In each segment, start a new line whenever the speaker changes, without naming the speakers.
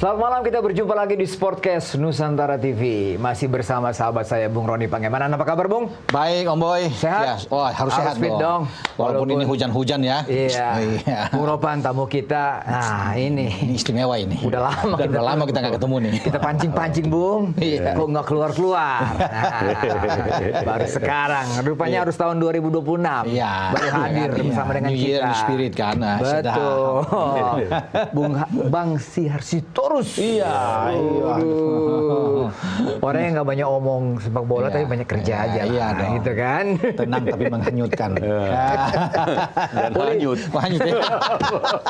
Selamat malam, kita berjumpa lagi di Sportcast Nusantara TV. Masih bersama sahabat saya Bung Roni Pangemanan. Apa kabar, Bung?
Baik, Om Boy.
Sehat?
Ya, oh, harus sehat
fit dong.
Walaupun ini hujan-hujan ya.
Iya. Bung Ropan, tamu kita. Nah, ini
istimewa ini.
Udah lama
kita nggak ketemu nih.
Kita pancing-pancing, Bung.
Iya.
Kok nggak keluar-keluar? Nah, baru sekarang. Rupanya harus tahun 2026.
Iya.
Baru hadir bersama dengan
New
kita.
Year Spirit kan.
Betul. Bang Siharsitorus.
Iya.
Orangnya nggak banyak omong sepak bola, tapi banyak kerja aja.
Iya dong.
Gitu kan.
Tenang tapi menghanyutkan.
Dan hanyut.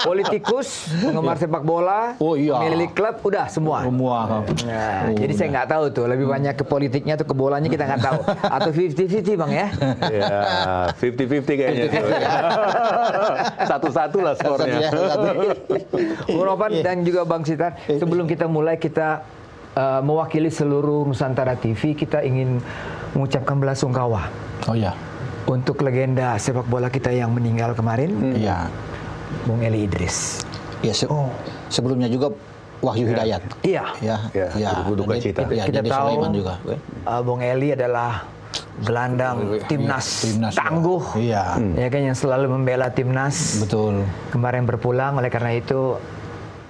Politikus, penggemar sepak bola,
Oh iya.
milik klub, udah semua.
Semua.
Nah, jadi saya nggak tahu tuh, lebih banyak ke politiknya atau ke bolanya kita nggak tahu. Atau 50-50 Bang ya?
Ya, 50-50 kayaknya. Satu-satu lah skornya.
Bung Ropan dan juga Bang Sitar, sebelum kita mulai, kita mewakili seluruh Nusantara TV, kita ingin mengucapkan belasungkawa
Oh iya.
untuk legenda sepak bola kita yang meninggal kemarin,
Iya.
Bung Eli Idris.
Ya, sebelumnya juga Wahyu Hidayat.
Iya.
Ya, berduka cita.
Ya,
Kita
Dede
tahu
Sulaiman juga.
Bung Eli adalah gelandang timnas tangguh,
Iya.
ya kan, yang selalu membela timnas.
Betul.
Kemarin berpulang, oleh karena itu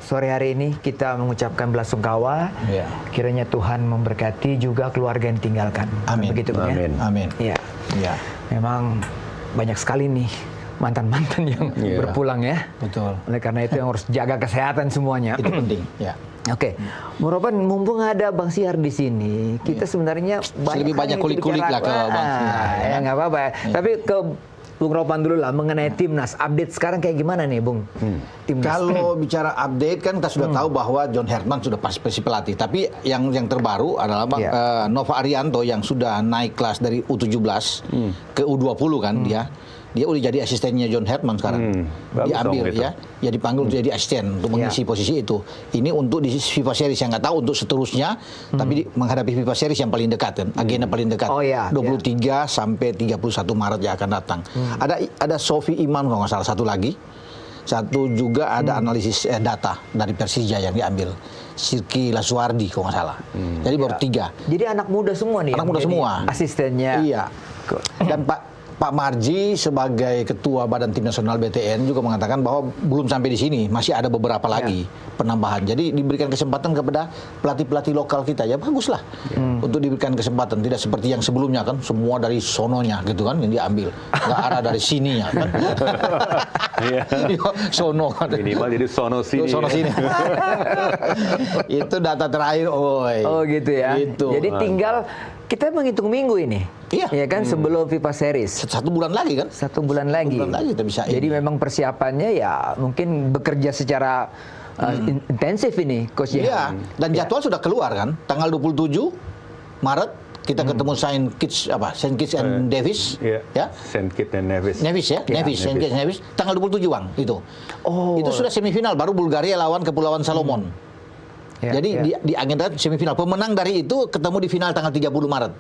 sore hari ini kita mengucapkan belasungkawa.
Iya.
Kiranya Tuhan memberkati juga keluarga yang ditinggalkan.
Amin.
Begitu, Bung, ya?
Amin.
Amin.
Iya.
Iya.
Memang banyak sekali nih mantan-mantan yang berpulang ya.
Betul.
Oleh karena itu yang harus jaga kesehatan semuanya.
Itu penting. Ya.
Oke, Bung Ropan, mumpung ada Bang Sihar di sini, kita sebenarnya
Lebih banyak kulik-kulik lah ke Bang Sihar, ya.
Ya nggak apa-apa. Tapi ke Bung Ropan dulu lah mengenai timnas. Update sekarang kayak gimana nih, Bung? Timnas.
Kalau bicara update kan kita sudah tahu bahwa John Herman sudah pasti pelatih. Tapi yang terbaru adalah Bang Nova Arianto yang sudah naik kelas dari U17 ke U20 kan dia udah jadi asistennya John Herman sekarang. Diambil
gitu.
ya dipanggil untuk jadi asisten untuk mengisi posisi itu. Ini untuk di FIFA Series yang nggak tahu untuk seterusnya, tapi menghadapi FIFA Series yang paling dekat kan, agenda paling dekat. 23 sampai 31 Maret yang akan datang. Ada Sofi Iman kalau nggak salah, satu lagi. Satu juga ada analisis data dari Persija yang diambil. Sirki Lasuardi kalau nggak salah. Jadi baru 3.
Jadi anak muda semua nih.
Anak muda semua.
Asistennya.
Iya. Dan Pak Marji sebagai ketua Badan Tim Nasional BTN juga mengatakan bahwa belum sampai di sini, masih ada beberapa lagi penambahan. Jadi diberikan kesempatan kepada pelatih-pelatih lokal kita, ya baguslah untuk diberikan kesempatan. Tidak seperti yang sebelumnya kan, semua dari sononya gitu kan yang diambil, nggak ada dari sininya kan. Sono kan.
Minimal jadi sono sini.
Sono sini. Itu data terakhir,
Oh gitu ya.
Gitu.
Jadi tinggal kita menghitung minggu ini.
Iya.
Ya kan, sebelum FIFA Series.
1 bulan lagi kan?
1 bulan lagi.
1 bulan lagi kita bisa.
Jadi memang persiapannya ya mungkin bekerja secara intensif ini, Coach ya.
Iya. Dan jadwal sudah keluar kan? Tanggal 27 Maret kita ketemu Saint Kitts and Nevis, ya.
Saint Kitts and Nevis.
Nevis ya, Saint Kitts and Nevis. Tanggal 27 Bang itu. Itu sudah semifinal, baru Bulgaria lawan Kepulauan Salomon. Jadi di agenda semifinal, pemenang dari itu ketemu di final tanggal 30 Maret.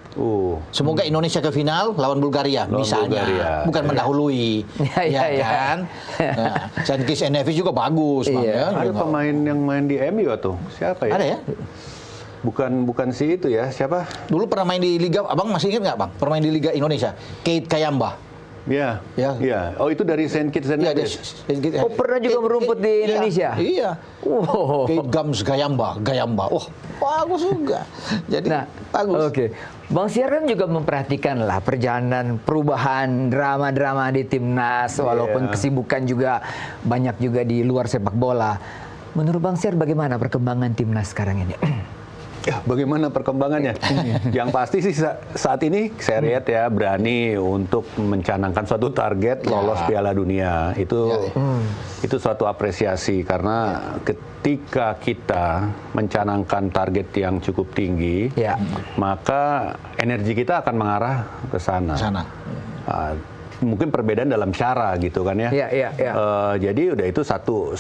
Semoga Indonesia ke final lawan Bulgaria misalnya, bukan mendahului, kan? Nah, Saint Kitts and Nevis juga bagus, Bang. Ya.
Ada pemain yang main di MU tuh, siapa ya?
Ada ya?
Bukan si itu ya, siapa?
Dulu pernah main di Liga, Abang masih ingat nggak Bang? Pernah main di Liga Indonesia, Keith Kayamba.
Iya. Oh, itu dari Saint Kitts and Nevis.
Oh, pernah juga merumput di Indonesia?
Iya. Keith Gams Gayamba. Oh, bagus juga. Jadi bagus.
Oke. Bang Sihar kan juga memperhatikan lah perjalanan perubahan drama-drama di timnas, walaupun kesibukan juga banyak juga di luar sepak bola. Menurut Bang Sihar bagaimana perkembangan timnas sekarang ini?
Ya, bagaimana perkembangannya? Yang pasti sih saat ini saya lihat ya berani untuk mencanangkan suatu target lolos Piala Dunia. Itu suatu apresiasi karena ketika kita mencanangkan target yang cukup tinggi, maka energi kita akan mengarah ke sana. Mungkin perbedaan dalam cara gitu kan ya. Jadi udah itu satu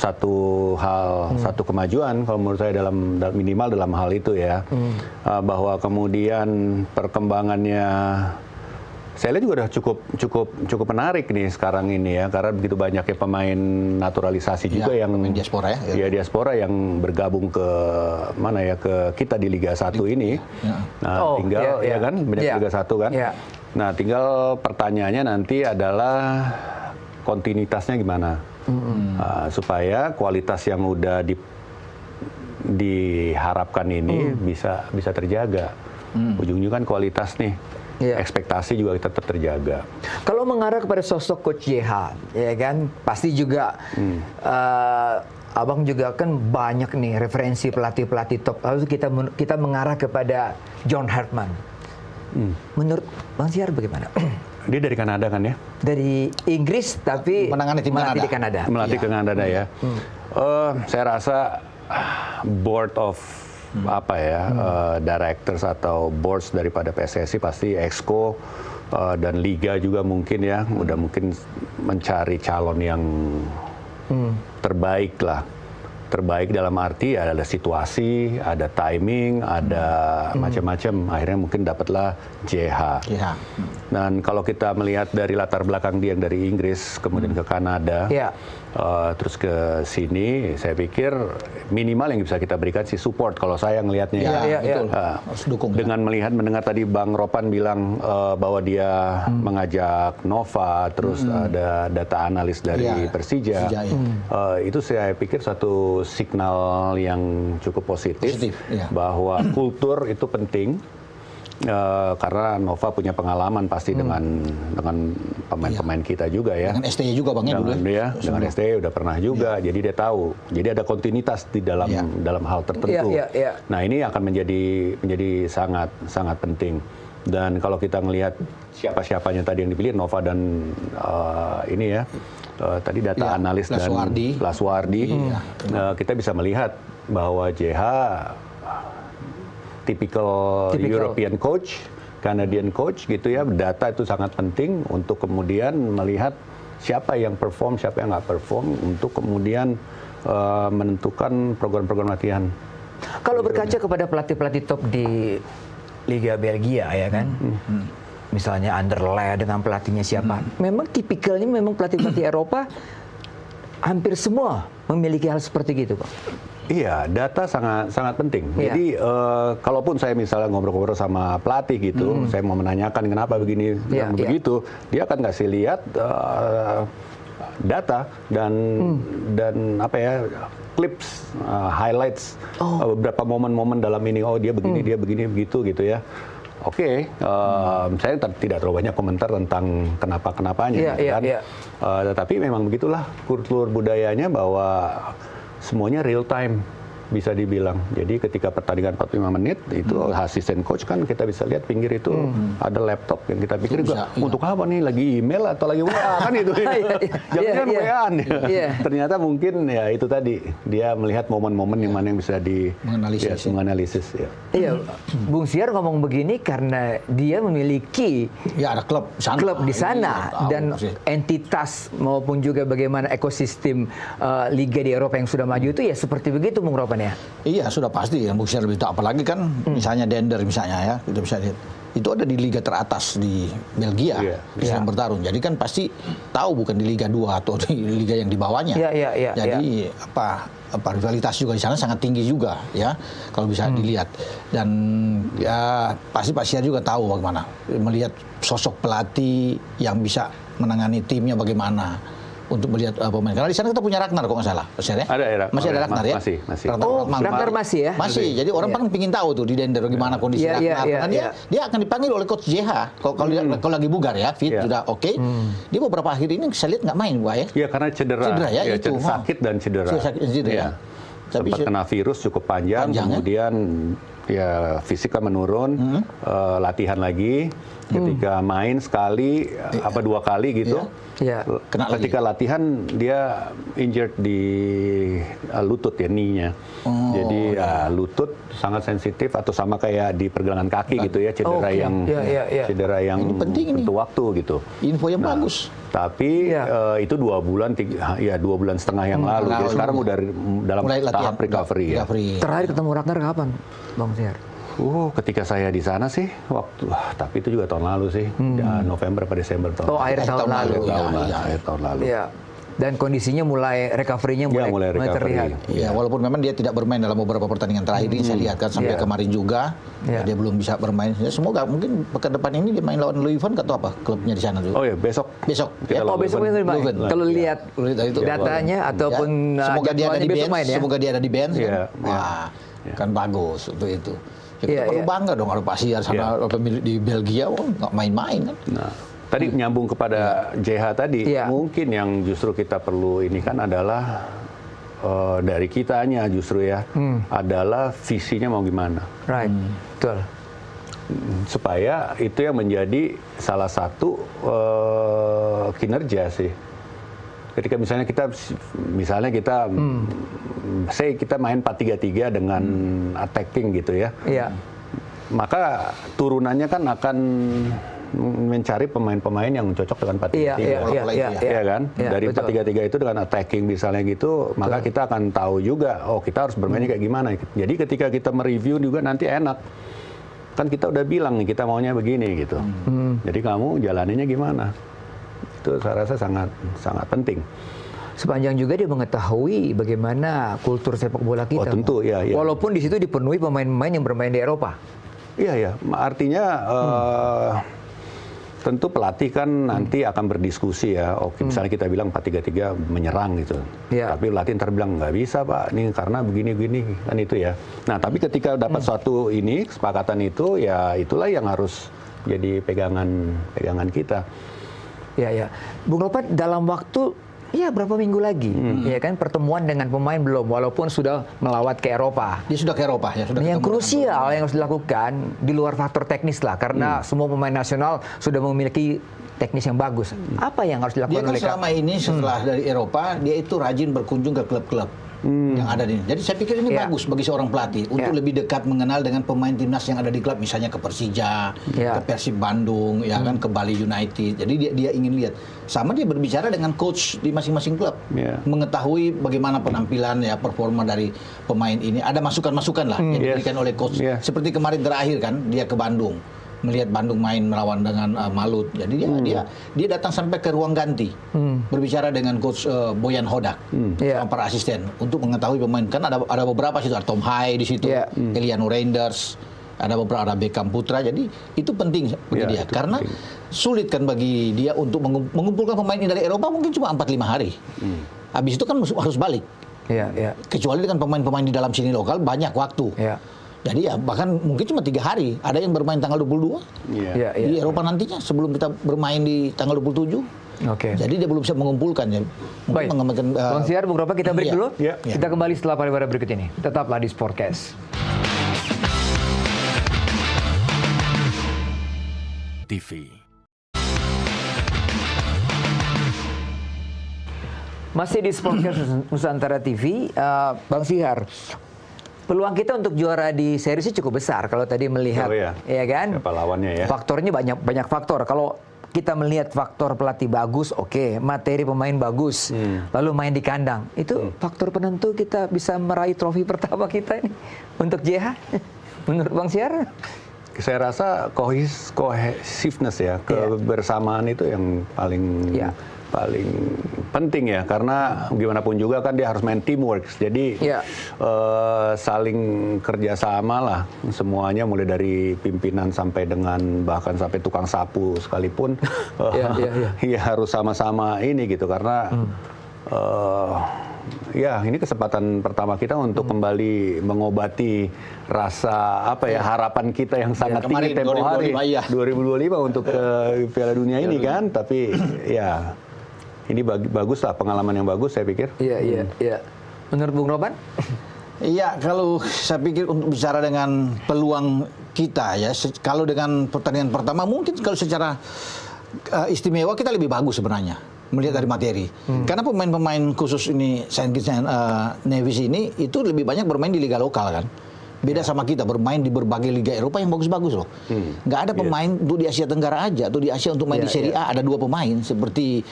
hal, satu kemajuan kalau menurut saya dalam minimal dalam hal itu ya. Bahwa kemudian perkembangannya saya lihat juga udah cukup menarik nih sekarang ini ya, karena begitu banyaknya pemain naturalisasi juga yang
diaspora
ya diaspora yang bergabung ke mana ya, ke kita di Liga 1 ini. Nah, tinggal ya kan banyak Liga 1 kan. Nah, tinggal pertanyaannya nanti adalah kontinuitasnya gimana, supaya kualitas yang udah diharapkan ini bisa terjaga. Ujungnya kan kualitas nih, ekspektasi juga tetap terjaga.
Kalau mengarah kepada sosok Coach JH, ya kan, pasti juga Abang juga kan banyak nih referensi pelatih-pelatih top. Lalu kita mengarah kepada John Hartman. Menurut Bang Syar bagaimana?
Dia dari Kanada kan ya?
Dari Inggris tapi
menangani tim
melatih di Kanada.
Melatih ke Kanada ya. Saya rasa board of directors atau boards daripada PSSI pasti Exco dan Liga juga mungkin ya, udah mungkin mencari calon yang terbaik lah. Terbaik dalam arti ada situasi, ada timing, ada macam-macam. Akhirnya mungkin dapatlah JH. Dan kalau kita melihat dari latar belakang dia yang dari Inggris, kemudian ke Kanada, terus ke sini, saya pikir minimal yang bisa kita berikan sih support kalau saya ngelihatnya.
Betul. Harus dukung.
Dengan mendengar tadi Bang Ropan bilang bahwa dia mengajak Nova, terus ada data analis dari Persija. Itu saya pikir satu signal yang cukup positif. Bahwa kultur itu penting. Karena Nova punya pengalaman pasti dengan pemain-pemain kita juga ya.
Dengan STY juga Bang ya dulu.
Dengan STY udah pernah juga. Jadi dia tahu. Jadi ada kontinuitas di dalam hal tertentu. Nah, ini akan menjadi sangat penting. Dan kalau kita melihat siapa-siapanya tadi yang dipilih, Nova dan ini ya, tadi data analis dan Laswardi, kita bisa melihat bahwa JH typical European coach, Canadian coach gitu ya. Data itu sangat penting untuk kemudian melihat siapa yang perform, siapa yang nggak perform, untuk kemudian menentukan program-program latihan.
Kalau berkaca kepada pelatih-pelatih top di Liga Belgia ya kan, misalnya Anderlecht dengan pelatihnya siapa, memang tipikalnya memang pelatih-pelatih Eropa hampir semua memiliki hal seperti gitu, Pak.
Iya, data sangat penting. Jadi kalaupun saya misalnya ngobrol-ngobrol sama pelatih gitu, saya mau menanyakan kenapa begini dan begitu, dia akan ngasih lihat data dan apa ya, clips, highlights, beberapa momen-momen dalam ini. Oh, dia begini, dia begini, begitu gitu ya. Oke, saya tidak terlalu banyak komentar tentang kenapa-kenapanya, tetapi memang begitulah kultur budayanya bahwa semuanya real time bisa dibilang. Jadi ketika pertandingan 45 menit itu asisten coach kan kita bisa lihat pinggir itu ada laptop yang kita pikir juga untuk apa nih, lagi email atau lagi WA kan itu. Jangan WA. Ternyata mungkin ya itu tadi dia melihat momen-momen yang mana yang bisa menganalisis.
Iya, Bung Syar ngomong begini karena dia memiliki
ada klub
di sana dan entitas maupun juga bagaimana ekosistem liga di Eropa yang sudah maju itu ya seperti begitu, Bung Ropan ya.
Iya, sudah pasti ya, Bung Syar lebih tahu. Apalagi kan misalnya Dender misalnya ya, kita bisa lihat itu ada di liga teratas di Belgia bisa bertarung. Jadi kan pasti tahu bukan di Liga 2 atau di liga yang di bawahnya. Jadi rivalitas juga di sana sangat tinggi juga ya kalau bisa dilihat. Dan ya pasti Pak Syar juga tahu bagaimana melihat sosok pelatih yang bisa menangani timnya bagaimana untuk melihat pemain. Karena di sana kita punya Ragnar kok nggak salah, ya? Masih ada Ragnar ya?
Masih.
Ragnar masih ya?
Masih. Jadi orang kan pingin tahu tuh di Dender gimana kondisi Ragnar. Karena dia akan dipanggil oleh coach JH. Kalau lagi bugar ya, fit sudah oke. Dia beberapa akhir ini saya lihat nggak main, Pak ya?
Iya, karena cedera ya, itu. Sakit dan cedera.
Ya.
Tapi kena virus cukup panjang kemudian ya fisiknya menurun, latihan lagi. Ketika main sekali apa 2 kali gitu, ketika latihan dia injured di lutut ya, knee-nya. Jadi lutut sangat sensitif atau sama kayak di pergelangan kaki gitu ya, cedera yang tentu waktu gitu.
Info yang bagus.
Tapi itu 2 bulan, 2 bulan setengah yang lalu. Jadi sekarang udah dalam tahap recovery ya.
Terakhir ketemu Ragnar kapan, Bang Syar?
Ketika saya di sana sih, tapi itu juga tahun lalu sih, November pada Desember tahun lalu.
Akhir tahun lalu.
Akhir tahun lalu.
Iya. Dan kondisinya mulai recovery-nya mulai terlihat.
Ya, walaupun memang dia tidak bermain dalam beberapa pertandingan terakhir ini, saya lihat kan sampai kemarin juga dia belum bisa bermain. Ya, semoga mungkin pekan depan ini dia main lawan Leuven atau apa klubnya di sana juga.
Oh ya, besok.
Besok.
Besok main. Kalau lihat datanya ataupun
semoga dia ada di bench,
main, ya?
semoga dia ada di bench.
Wah,
kan bagus untuk itu. Ya, kita perlu bangga dong kalau Pak Siar sama pemilik di Belgia, nggak main-main kan.
Nah, tadi nyambung kepada JH tadi, mungkin yang justru kita perlu ini kan adalah dari kitanya justru adalah visinya mau gimana.
Right, betul.
Supaya itu yang menjadi salah satu kinerja sih. Ketika misalnya kita say kita main 4-3-3 dengan attacking gitu ya.
Iya.
Maka turunannya kan akan mencari pemain-pemain yang cocok dengan 4-3-3. Iya kan? Dari 4-3-3 itu dengan attacking misalnya gitu, maka kita akan tahu juga, kita harus bermainnya kayak gimana. Jadi ketika kita mereview juga nanti enak. Kan kita udah bilang nih, kita maunya begini gitu. Jadi kamu jalaninnya gimana? Itu saya rasa sangat penting.
Sepanjang juga dia mengetahui bagaimana kultur sepak bola kita.
Tentu, ya.
Walaupun di situ dipenuhi pemain-pemain yang bermain di Eropa.
Iya. Artinya tentu pelatih kan nanti akan berdiskusi ya. Misalnya kita bilang 4-3-3 menyerang gitu. Tapi pelatih ntar bilang nggak bisa Pak, ini karena begini-begini kan itu ya. Nah tapi ketika dapat suatu kesepakatan itu, ya itulah yang harus jadi pegangan kita.
Ya. Bung Ropan, dalam waktu berapa minggu lagi, ya kan pertemuan dengan pemain belum, walaupun sudah melawat ke Eropa.
Dia sudah ke Eropa ya.
Yang krusial yang harus dilakukan di luar faktor teknis lah, karena semua pemain nasional sudah memiliki teknis yang bagus. Apa yang harus dilakukan oleh
selama ini setelah dari Eropa, dia itu rajin berkunjung ke klub-klub yang ada di. Jadi saya pikir ini bagus bagi seorang pelatih untuk lebih dekat mengenal dengan pemain timnas yang ada di klub, misalnya ke Persija, ke Persib Bandung, ya kan, ke Bali United. Jadi dia ingin lihat. Sama dia berbicara dengan coach di masing-masing klub, mengetahui bagaimana penampilan performa dari pemain ini. Ada masukan-masukan lah yang diberikan oleh coach. Seperti kemarin terakhir kan dia ke Bandung, melihat Bandung main melawan dengan Malut. Jadi dia datang sampai ke ruang ganti, berbicara dengan coach Boyan Hodak, sama para asisten untuk mengetahui pemain. Kan ada beberapa situ, ada Tom Hai di situ, Eliano Reinders, ada beberapa, ada Beckham Putra. Jadi itu penting bagi dia, karena sulit kan bagi dia untuk mengumpulkan pemain ini dari Eropa mungkin cuma 4-5 hari. Habis itu kan harus balik. Kecuali dengan pemain-pemain di dalam sini lokal banyak waktu. Jadi bahkan mungkin cuma 3 hari. Ada yang bermain tanggal 22 di Eropa nantinya sebelum kita bermain di tanggal 27. Jadi dia belum bisa mengumpulkan ya.
Baik. Bang Siar, Bung Ropa, kita break dulu. Kita kembali setelah pariwara berikut ini. Tetaplah di Sportcast
TV.
Masih di Sportcast Nusantara TV, Bang Sihar. Peluang kita untuk juara di seri sih cukup besar kalau tadi melihat, ya kan?
Siapa lawannya ya?
Faktornya banyak faktor. Kalau kita melihat faktor pelatih bagus, materi pemain bagus, lalu main di kandang, itu faktor penentu kita bisa meraih trofi pertama kita ini untuk JH. Menurut Bang Siar?
Saya rasa cohesiveness ya, kebersamaan itu yang paling penting ya, karena gimana pun juga kan dia harus main teamwork, jadi saling kerjasama lah semuanya, mulai dari pimpinan sampai dengan bahkan sampai tukang sapu sekalipun ya harus sama-sama ini gitu, karena ini kesempatan pertama kita untuk kembali mengobati rasa harapan kita yang sangat tinggi tempo hari 2025 untuk ke Piala Dunia ini kan, tapi ini bagus lah, pengalaman yang bagus saya pikir.
Iya. Menurut Bung Ropan?
Iya, kalau saya pikir untuk bicara dengan peluang kita ya, kalau dengan pertandingan pertama mungkin kalau secara istimewa kita lebih bagus sebenarnya melihat dari materi. Karena pemain-pemain khusus ini Saint Kitts Nevis ini itu lebih banyak bermain di liga lokal kan. Beda sama kita bermain di berbagai liga Eropa yang bagus-bagus loh. Nggak ada pemain untuk di Asia Tenggara aja, atau di Asia untuk main di Serie A ada 2 pemain seperti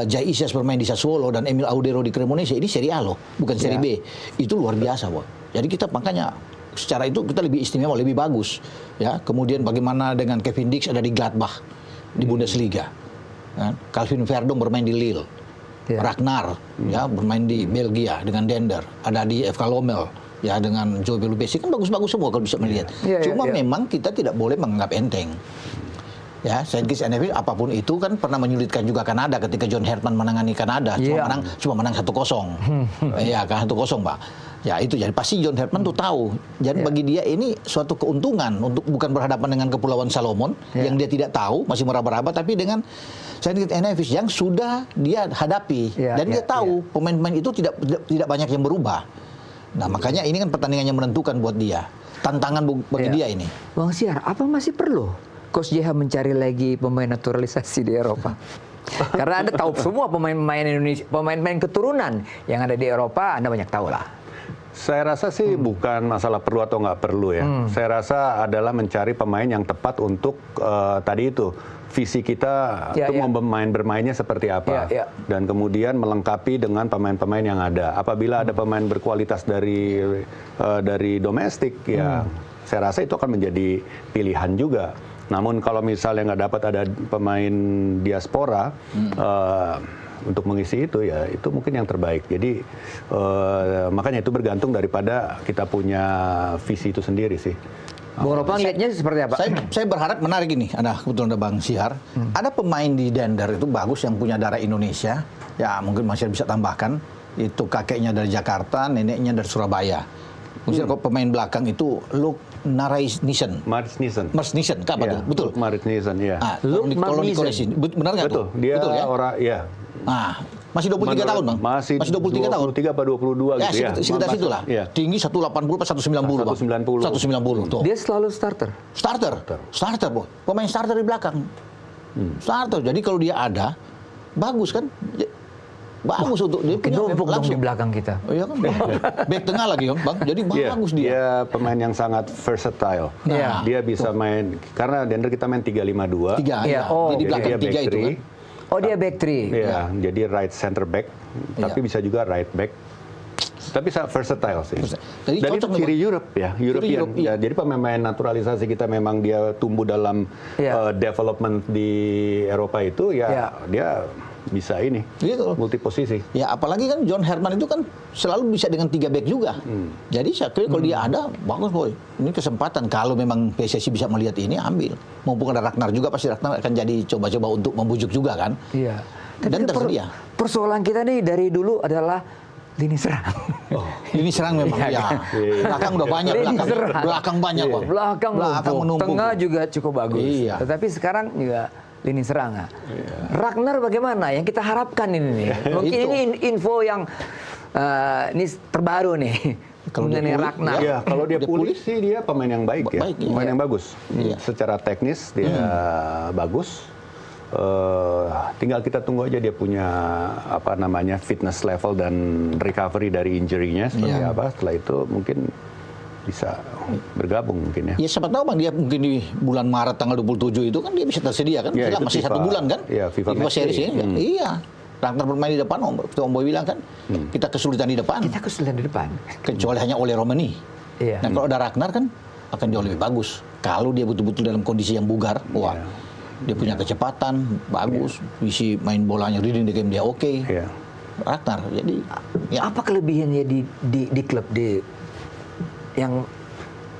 Jai Isyas bermain di Sassuolo dan Emil Audero di Cremonese. Ini Serie A loh, bukan Serie B. Itu luar biasa, Pak. Jadi kita makanya secara itu kita lebih istimewa, lebih bagus. Ya, kemudian bagaimana dengan Kevin Dix ada di Gladbach di Bundesliga. Kan? Calvin Verdong bermain di Lille. Ragnar ya bermain di Belgia dengan Dender. Ada di FK Lommel ya dengan Joe Belubesi, kan bagus-bagus semua kalau bisa melihat. Cuma memang kita tidak boleh menganggap enteng. Ya, Saint Kitts and Nevis apapun itu kan pernah menyulitkan juga Kanada ketika John Herdman menangani Kanada, cuma menang 1-0. Ya kan 1-0, Pak. Ya itu jadi pasti John Herdman tuh tahu. Jadi bagi dia ini suatu keuntungan untuk bukan berhadapan dengan Kepulauan Salomon yang dia tidak tahu, masih meraba-raba, tapi dengan Saint Kitts and Nevis yang sudah dia hadapi dan dia tahu pemain-pemain itu tidak banyak yang berubah. Nah, makanya ini kan pertandingan yang menentukan buat dia. Tantangan bagi dia ini.
Bang Syar, apa masih perlu Coach JH mencari lagi pemain naturalisasi di Eropa? Karena Anda tahu semua pemain-pemain Indonesia, pemain-pemain keturunan yang ada di Eropa, Anda banyak tahu lah.
Saya rasa sih bukan masalah perlu atau nggak perlu ya. Saya rasa adalah mencari pemain yang tepat untuk tadi itu visi kita itu mau bermainnya seperti apa, dan kemudian melengkapi dengan pemain-pemain yang ada. Apabila ada pemain berkualitas dari domestik, ya saya rasa itu akan menjadi pilihan juga. Namun kalau misalnya nggak dapat ada pemain diaspora untuk mengisi itu, ya itu mungkin yang terbaik. Jadi makanya itu bergantung daripada kita punya visi itu sendiri sih.
Bung Ropang lihatnya seperti apa?
Saya berharap menarik ini. Kebetulan ada Bang Syar. Ada pemain di Dender itu bagus yang punya darah Indonesia. Ya mungkin Mas Syar bisa tambahkan. Itu kakeknya dari Jakarta, neneknya dari Surabaya. Mungkin kalau pemain belakang itu Luke Marsnissen. Marsnissen, apa tuh? Betul.
Marsnissen, ya.
Luke Marsnissen. Benar nggak tuh?
Betul. Dia
betul, ya?
orang, ya.
Nah, masih 23 tahun, Bang?
Masih
23 tahun.
23 apa 22 gitu ya.
Sekitar situlah.
Ya.
Tinggi 180 atau 190, Bang.
190.
Tuh.
Dia selalu starter.
Starter, Boy. Pemain starter di belakang. Starter. Jadi kalau dia ada, bagus kan? Bagus untuk dia
numpuk langsung di belakang kita.
Oh, iya kan, back tengah lagi, Bang. Jadi bagus dia.
Dia pemain yang sangat versatile. Dia bisa main, karena Dender kita main 3-5-2.
Di belakang 3 itu kan.
Oh, dia back 3.
Iya, jadi right center back, tapi bisa juga right back. Tapi versatile sih.
Jadi
dan itu ciri Europe ya, European. Ya, jadi pemain naturalisasi kita memang dia tumbuh dalam development di Eropa itu dia bisa ini multi posisi.
Ya apalagi kan John Herdman itu kan selalu bisa dengan 3 back juga. Jadi saya kira kalau dia ada bagus, Boy. Ini kesempatan kalau memang PSSI bisa melihat ini, ambil. Mumpung ada Ragnar juga, pasti Ragnar akan jadi coba-coba untuk membujuk juga kan.
Iya.
Dan tersedia.
Persoalan kita nih dari dulu adalah lini serang.
Lini serang memang ya. Belakang udah banyak, belakang banyak, Bang.
Belakang menumpuk. Tengah juga cukup bagus.
Iya.
Tetapi sekarang juga lini serang. Ragnar bagaimana? Yang kita harapkan ini nih. Mungkin ini info yang ini terbaru nih. Mengenai Ragnar.
Ya, kalau dia pulih sih dia pemain yang baik ya. Pemain yang bagus. Secara teknis dia bagus. Tinggal kita tunggu aja dia punya fitness level dan recovery dari injury-nya seperti apa. Setelah itu mungkin bisa bergabung mungkin ya.
Ya siapa tahu, Bang, dia mungkin di bulan Maret tanggal 27 itu kan dia bisa tersedia kan.
Ya,
masih FIFA, 1 bulan kan.
Ya, FIFA
Series ini. Iya. Ragnar bermain di depan, Om Boy bilang kan. Kita kesulitan di depan. Kecuali hanya oleh Romani.
Iya.
Nah, kalau ada Ragnar kan akan jauh lebih bagus. Kalau dia betul-betul dalam kondisi yang bugar, wah. Dia punya kecepatan bagus, visi main bolanya, reading the game dia oke. Ragnar. Jadi
apa kelebihannya di klub yang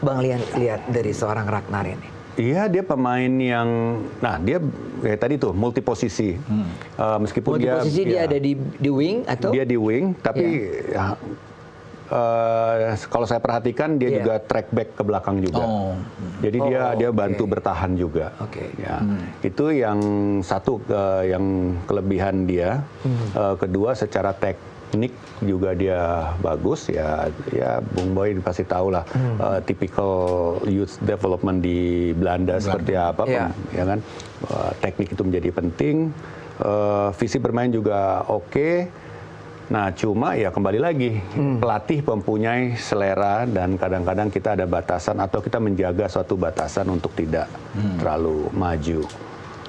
Bang lihat dari seorang Ragnar ini?
Iya, dia pemain yang, dia kayak tadi tuh multi posisi. Meskipun
multi posisi dia ada di wing atau?
Dia di wing, tapi kalau saya perhatikan dia juga track back ke belakang juga. Jadi dia bantu bertahan juga. Ya, itu yang satu yang kelebihan dia. Kedua, secara teknik juga dia bagus ya. Bung Boy pasti tahu lah typical youth development di Belanda seperti apa, ya kan. Teknik itu menjadi penting. Visi bermain juga oke. Nah, cuma ya kembali lagi pelatih mempunyai selera dan kadang-kadang kita ada batasan atau kita menjaga suatu batasan untuk tidak terlalu maju.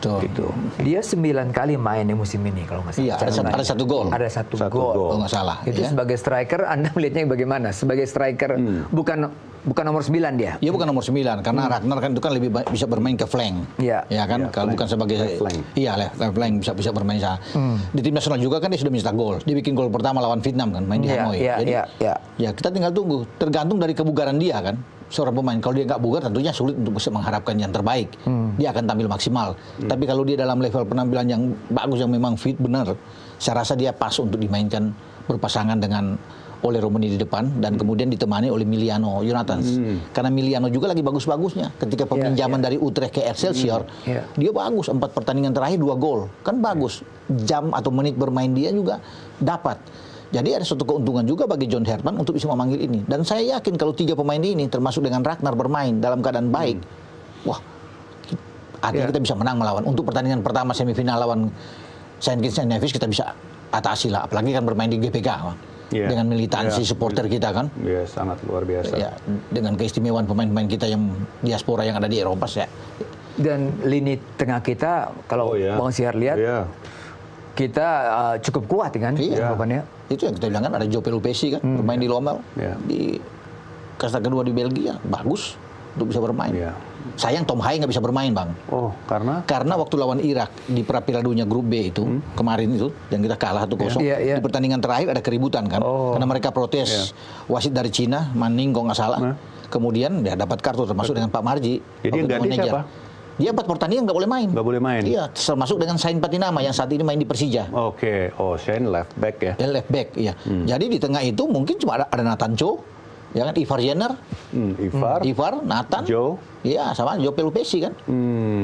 Gitu.
Dia 9 kali main di musim ini kalau nggak salah.
Iya, ada 1 gol.
Ada 1 gol.
Kalau nggak salah.
Itu sebagai striker, Anda melihatnya bagaimana? Sebagai striker bukan bukan nomor 9 dia.
Iya bukan nomor 9 karena Ragnar kan itu kan lebih bisa bermain ke flank.
Iya.
Ya kan kalau bukan sebagai
flank.
Iya left flank bisa bermain sana. Di tim nasional juga kan dia sudah mencetak gol. Dia bikin gol pertama lawan Vietnam kan main di Hanoi. Jadi ya kita tinggal tunggu. Tergantung dari kebugaran dia kan. Seorang pemain kalau dia nggak bugar tentunya sulit untuk bisa mengharapkan yang terbaik. Dia akan tampil maksimal. Tapi kalau dia dalam level penampilan yang bagus yang memang fit benar, saya rasa dia pas untuk dimainkan berpasangan dengan oleh Romani di depan dan kemudian ditemani oleh Miliano Jonathans. Karena Miliano juga lagi bagus-bagusnya ketika peminjaman dari Utrecht ke Excelsior. Dia bagus 4 pertandingan terakhir 2 gol. Kan bagus. Jam atau menit bermain dia juga dapat. Jadi ada suatu keuntungan juga bagi John Herman untuk bisa memanggil ini. Dan saya yakin kalau 3 pemain ini termasuk dengan Ragnar bermain dalam keadaan baik, wah, artinya kita bisa menang melawan. Untuk pertandingan pertama semifinal lawan Saint Kitts and Nevis kita bisa atasi lah. Apalagi kan bermain di GBK, dengan militansi supporter kita kan.
Iya, sangat luar biasa.
Ya, dengan keistimewaan pemain-pemain kita yang diaspora yang ada di Eropa ya.
Dan lini tengah kita kalau Bang Syar lihat kita cukup kuat kan harapannya.
Itu yang kita bilang kan ada Joe Pelupesi kan bermain di Lommel di kasta kedua di Belgia bagus untuk bisa bermain. Sayang Tom Haye nggak bisa bermain Bang.
Oh karena
waktu lawan Irak di Piala Dunia Grup B itu kemarin itu yang kita kalah 1-0 di pertandingan terakhir ada keributan kan karena mereka protes wasit dari Cina Manning kalau nggak salah. Kemudian ya dapat kartu termasuk dengan Pak Marji.
Jadi yang ganti siapa?
Dia 4 pertandingan nggak boleh main.
Nggak boleh main?
Iya, termasuk dengan Sain Patinama yang saat ini main di Persija.
Oke. Oh, Sain left back ya?
Left back, iya. Jadi di tengah itu mungkin cuma ada Nathan Cho, ya kan, Ivar Jenner, Ivar, Nathan,
Joe.
Iya, sama Joe Pelupesi kan.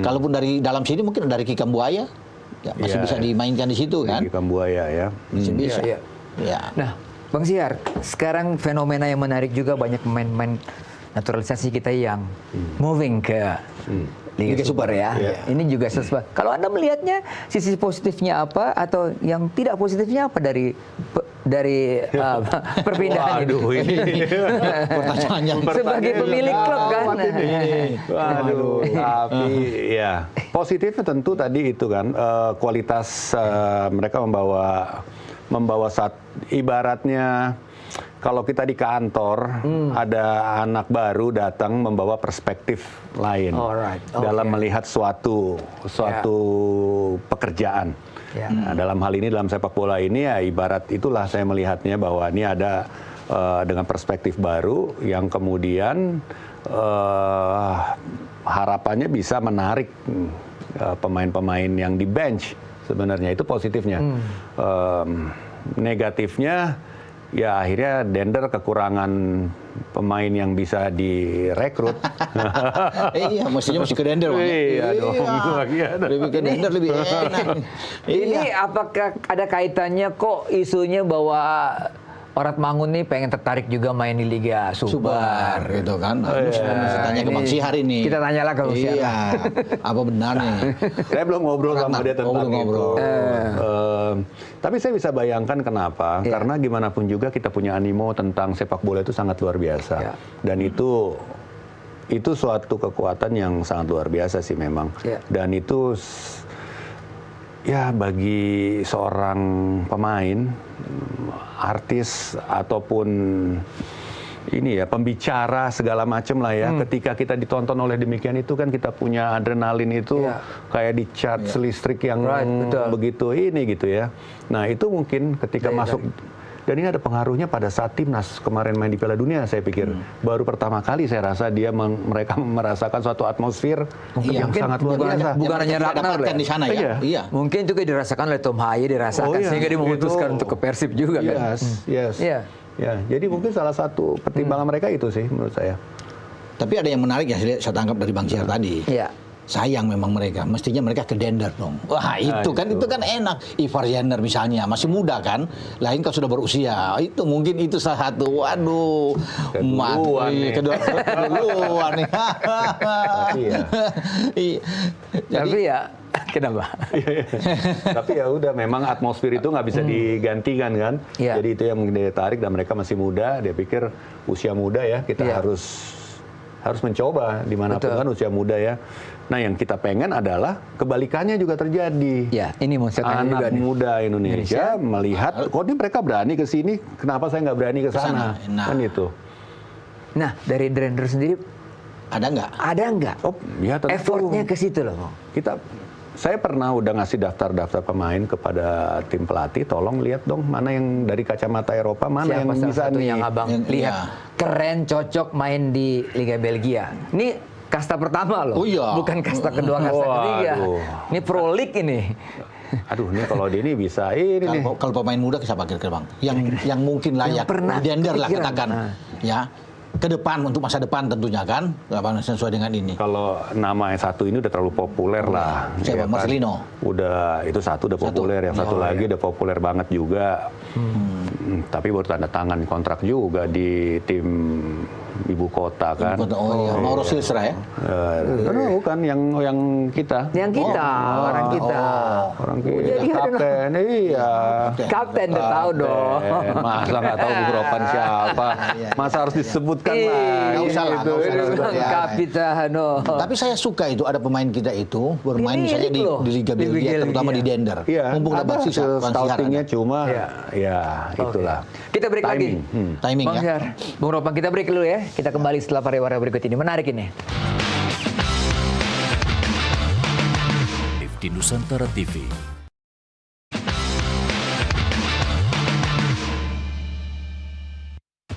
Kalaupun dari dalam sini mungkin dari Kikam Buaya, ya, masih bisa dimainkan di situ kan.
Kikam Buaya ya.
Masih bisa. Ya.
Nah, Bang Syar, sekarang fenomena yang menarik juga banyak pemain-pemain naturalisasi kita yang moving ke Liga Super ya. Ini juga sesuatu. Kalau Anda melihatnya sisi positifnya apa atau yang tidak positifnya apa dari perpindahan ini?
Pertanyaannya
sebagai pemilik klub kan.
Waduh, tapi ya positifnya tentu tadi itu kan kualitas mereka membawa saat ibaratnya. Kalau kita di kantor, ada anak baru datang membawa perspektif lain dalam melihat suatu pekerjaan. Nah, dalam hal ini, dalam sepak bola ini ya ibarat itulah saya melihatnya bahwa ini ada dengan perspektif baru yang kemudian harapannya bisa menarik pemain-pemain yang di bench sebenarnya itu positifnya. Negatifnya ya akhirnya Dender kekurangan pemain yang bisa direkrut.
Iya, mestinya mesti ke Dender.
Iya dong.
Lebih ke Dender lebih enak.
Ini apakah ada kaitannya kok isunya bahwa Oratmangun nih pengen tertarik juga main di Liga Super
gitu kan. Harus tanya ke Bang Syihar ini.
Kita tanyalah ke Bang Syihar.
Iya. Apa benar nih?
Saya belum ngobrol sama dia tentang itu. Tapi saya bisa bayangkan kenapa. Karena gimana pun juga kita punya animo tentang sepak bola itu sangat luar biasa. Dan itu suatu kekuatan yang sangat luar biasa sih memang. Dan itu ya bagi seorang pemain, artis ataupun ini ya pembicara segala macam lah ya. Ketika kita ditonton oleh demikian itu kan kita punya adrenalin itu kayak di charge listrik yang begitu ini gitu ya. Nah itu mungkin ketika masuk. Dan ini ada pengaruhnya pada saat timnas kemarin main di Piala Dunia, saya pikir baru pertama kali saya rasa mereka merasakan suatu atmosfer yang sangat luar biasa.
Bukan hanya Ragnar
di sana ya. Iya.
Mungkin juga dirasakan oleh Tom Haye, sehingga dia memutuskan untuk ke Persib juga kan.
Ya, jadi mungkin salah satu pertimbangan mereka itu sih menurut saya.
Tapi ada yang menarik ya saya tangkap dari Bang Syihar tadi. Sayang memang mereka, mestinya mereka ke Dender dong. Wah itu kan enak. Ivar Jenner misalnya masih muda kan, lain kalau sudah berusia, itu mungkin itu salah satu. Waduh, keduluan nih.
Tapi ya kenapa?
Tapi ya udah, memang atmosfer itu nggak bisa digantikan kan. Jadi itu yang mungkin dia tarik, dan mereka masih muda. Dia pikir usia muda ya, kita harus mencoba dimanapun kan usia muda ya. Nah yang kita pengen adalah kebalikannya juga terjadi.
Ya, ini mau saya tanya juga
anak muda Indonesia melihat, kok ini mereka berani ke sini, kenapa saya nggak berani ke sana? Kan itu.
Nah, dari Drender sendiri
ada nggak?
Ada nggak?
Oh, ya tentu.
Effortnya ke situ loh.
Saya pernah udah ngasih daftar-daftar pemain kepada tim pelatih, tolong lihat dong mana yang dari kacamata Eropa, mana yang bisa nih.
Yang abang lihat keren, cocok main di Liga Belgia. Ini kasta pertama loh, bukan kasta kedua, kasta ketiga. Ini Pro League ini.
Aduh, ini kalau di ini bisa ini nih.
Kalau pemain muda siapa kira-kira Bang? Yang mungkin layak Dender lah katakan. Ya. Ke depan untuk masa depan tentunya kan, sesuai dengan ini.
Kalau nama yang satu ini udah terlalu populer lah.
Siapa? Marcelino.
Udah itu satu udah populer, yang satu lagi udah populer banget juga. Tapi baru tanda tangan kontrak juga di tim ibu kota kan.
Mauro Silstra ya?
Bukan yang kita.
Yang kita, orang kita.
Orang kita. Kapten, iya.
Kapten udah tahu dong.
Masa nggak tahu Bung Ropan siapa? Masa harus disebutkan lah.
Nggak usah lah.
Kapitan.
Tapi saya suka itu ada pemain kita itu bermain misalnya di Liga Belgia, terutama di Dender.
Mumpung dapat sisa scoutingnya cuma ya itulah.
Kita break lagi.
Timing ya.
Bung Ropan, kita break dulu ya. Kita kembali setelah pariwara berikut ini. Menarik ini.
Di Nusantara TV.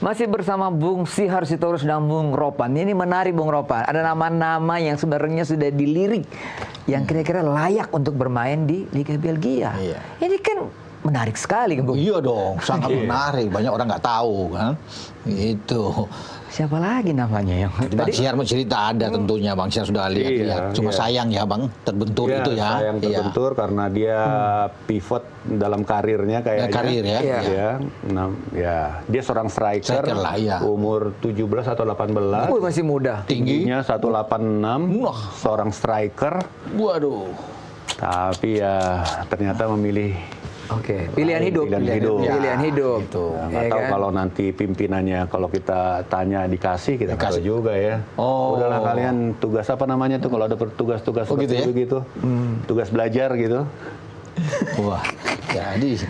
Masih bersama Bung Sihar Sitorus dan Bung Ropan. Ini menarik Bung Ropan. Ada nama-nama yang sebenarnya sudah dilirik yang kira-kira layak untuk bermain di Liga Belgia. Ini kan menarik sekali kan Bung?
Iya dong, sangat menarik. Banyak orang nggak tahu kan. Itu.
Siapa lagi namanya yang
Bang Sihar cerita ada tentunya, Bang Sihar sudah lihat. Cuma sayang ya Bang, terbentur itu ya.
Sayang terbentur karena dia pivot dalam karirnya kayaknya.
Karir ya.
Dia seorang striker
lah,
umur 17 atau 18.
Masih muda.
Tingginya 186. Seorang striker.
Waduh.
Tapi ya ternyata memilih
pilihan hidup. Pilihan hidup.
Nggak tahu kalau nanti pimpinannya, kalau kita tanya dikasih, kita nggak tahu juga ya. Udahlah kalian tugas apa namanya tuh kalau ada tugas-tugas gitu. Tugas belajar gitu.
Wah, jadi